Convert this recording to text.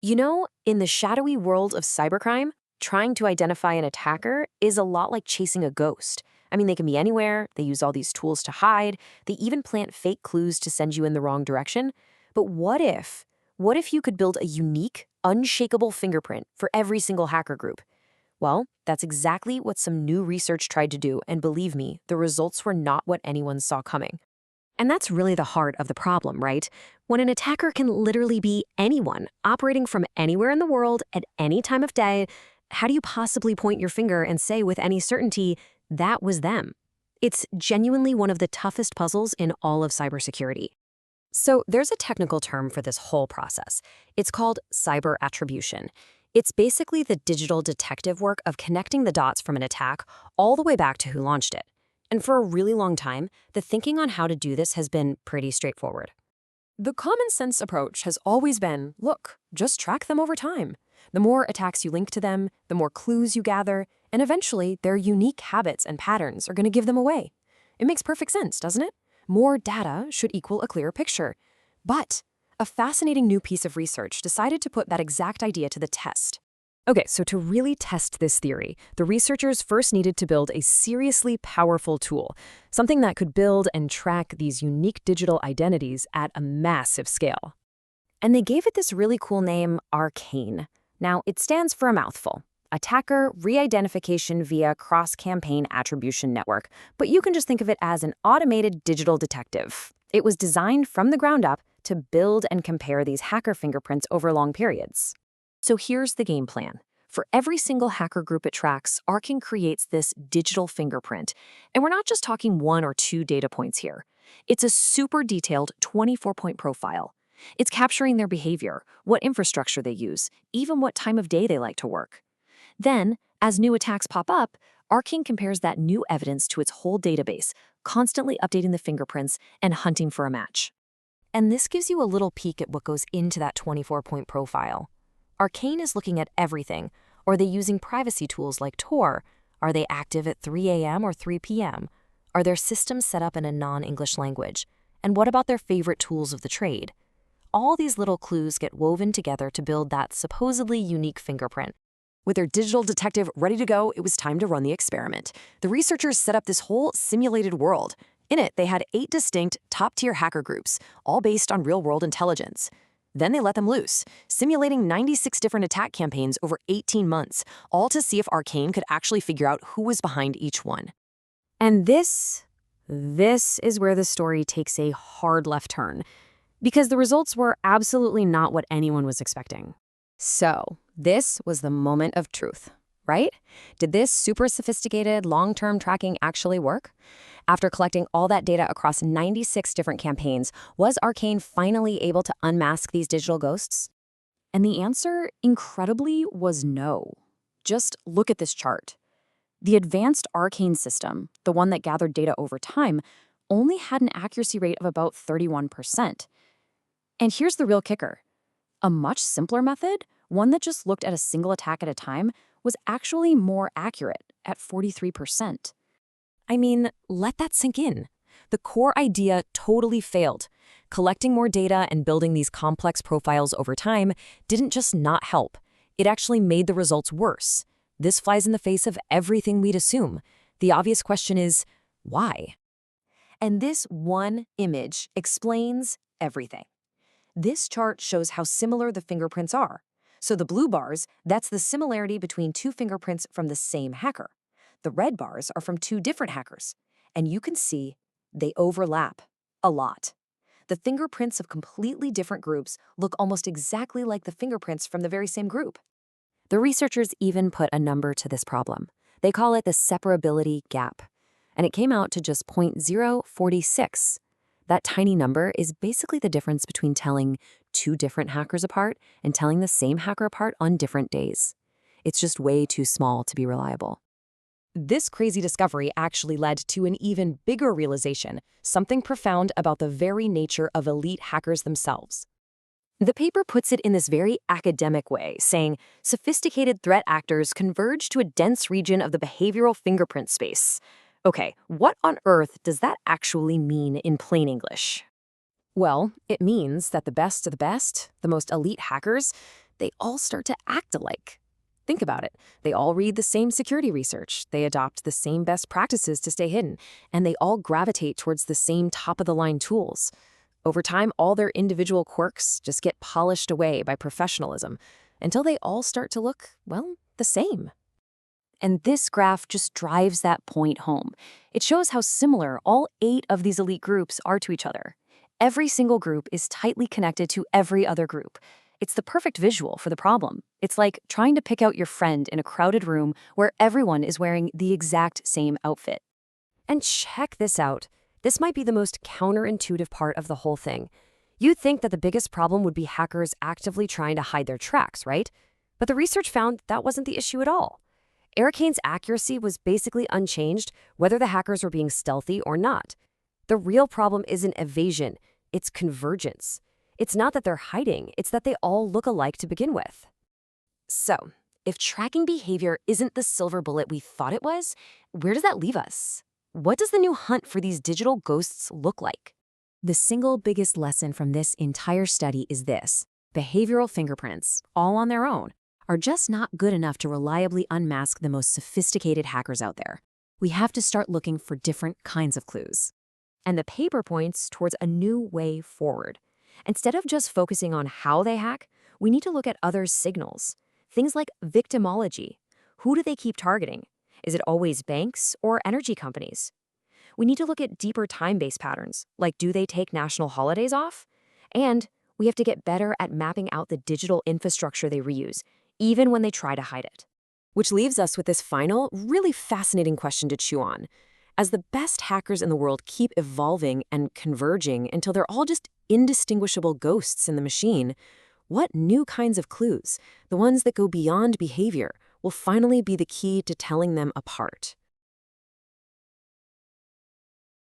You know, in the shadowy world of cybercrime, trying to identify an attacker is a lot like chasing a ghost. I mean, they can be anywhere, they use all these tools to hide, they even plant fake clues to send you in the wrong direction. But what if? What if you could build a unique, unshakable fingerprint for every single hacker group? Well, that's exactly what some new research tried to do, and believe me, the results were not what anyone saw coming. And that's really the heart of the problem, right? When an attacker can literally be anyone, operating from anywhere in the world at any time of day, how do you possibly point your finger and say with any certainty, that was them? It's genuinely one of the toughest puzzles in all of cybersecurity. So there's a technical term for this whole process. It's called cyber attribution. It's basically the digital detective work of connecting the dots from an attack all the way back to who launched it. And for a really long time, the thinking on how to do this has been pretty straightforward. The common sense approach has always been, look, just track them over time. The more attacks you link to them, the more clues you gather, and eventually their unique habits and patterns are going to give them away. It makes perfect sense, doesn't it? More data should equal a clearer picture. But a fascinating new piece of research decided to put that exact idea to the test. Okay, so to really test this theory, the researchers first needed to build a seriously powerful tool, something that could build and track these unique digital identities at a massive scale. And they gave it this really cool name, ARCANE. Now, it stands for a mouthful. Attacker Reidentification via Cross-Campaign Attribution Network, but you can just think of it as an automated digital detective. It was designed from the ground up to build and compare these hacker fingerprints over long periods. So here's the game plan. For every single hacker group it tracks, ARCANE creates this digital fingerprint. And we're not just talking 1 or 2 data points here. It's a super detailed 24-point profile. It's capturing their behavior, what infrastructure they use, even what time of day they like to work. Then, as new attacks pop up, ARCANE compares that new evidence to its whole database, constantly updating the fingerprints and hunting for a match. And this gives you a little peek at what goes into that 24-point profile. ARCANE is looking at everything. Are they using privacy tools like Tor? Are they active at 3 a.m. or 3 p.m.? Are their systems set up in a non-English language? And what about their favorite tools of the trade? All these little clues get woven together to build that supposedly unique fingerprint. With their digital detective ready to go, it was time to run the experiment. The researchers set up this whole simulated world. In it, they had 8 distinct, top-tier hacker groups, all based on real-world intelligence. Then they let them loose, simulating 96 different attack campaigns over 18 months, all to see if ARCANE could actually figure out who was behind each one. And this is where the story takes a hard left turn, because the results were absolutely not what anyone was expecting. So, this was the moment of truth, right? Did this super sophisticated long-term tracking actually work? After collecting all that data across 96 different campaigns, was ARCANE finally able to unmask these digital ghosts? And the answer, incredibly, was no. Just look at this chart. The advanced ARCANE system, the one that gathered data over time, only had an accuracy rate of about 31%. And here's the real kicker. A much simpler method, one that just looked at a single attack at a time, was actually more accurate at 43%. I mean, let that sink in. The core idea totally failed. Collecting more data and building these complex profiles over time didn't just not help. It actually made the results worse. This flies in the face of everything we'd assume. The obvious question is, why? And this one image explains everything. This chart shows how similar the fingerprints are. So the blue bars, that's the similarity between 2 fingerprints from the same hacker. The red bars are from 2 different hackers. And you can see they overlap a lot. The fingerprints of completely different groups look almost exactly like the fingerprints from the very same group. The researchers even put a number to this problem. They call it the separability gap. And it came out to just 0.046. That tiny number is basically the difference between telling 2 different hackers apart and telling the same hacker apart on different days. It's just way too small to be reliable. This crazy discovery actually led to an even bigger realization, something profound about the very nature of elite hackers themselves. The paper puts it in this very academic way, saying, sophisticated threat actors converge to a dense region of the behavioral fingerprint space. Okay, what on earth does that actually mean in plain English? Well, it means that the best of the best, the most elite hackers, they all start to act alike. Think about it. They all read the same security research, they adopt the same best practices to stay hidden, and they all gravitate towards the same top-of-the-line tools. Over time, all their individual quirks just get polished away by professionalism until they all start to look, well, the same. And this graph just drives that point home. It shows how similar all 8 of these elite groups are to each other. Every single group is tightly connected to every other group. It's the perfect visual for the problem. It's like trying to pick out your friend in a crowded room where everyone is wearing the exact same outfit. And check this out. This might be the most counterintuitive part of the whole thing. You'd think that the biggest problem would be hackers actively trying to hide their tracks, right? But the research found that wasn't the issue at all. ARCANE's accuracy was basically unchanged whether the hackers were being stealthy or not. The real problem isn't evasion, it's convergence. It's not that they're hiding, it's that they all look alike to begin with. So, if tracking behavior isn't the silver bullet we thought it was, where does that leave us? What does the new hunt for these digital ghosts look like? The single biggest lesson from this entire study is this: behavioral fingerprints, all on their own, are just not good enough to reliably unmask the most sophisticated hackers out there. We have to start looking for different kinds of clues. And the paper points towards a new way forward. Instead of just focusing on how they hack, we need to look at other signals. Things like victimology. Who do they keep targeting? Is it always banks or energy companies? We need to look at deeper time-based patterns, like do they take national holidays off? And we have to get better at mapping out the digital infrastructure they reuse, even when they try to hide it. Which leaves us with this final, really fascinating question to chew on. As the best hackers in the world keep evolving and converging until they're all just indistinguishable ghosts in the machine, what new kinds of clues, the ones that go beyond behavior, will finally be the key to telling them apart?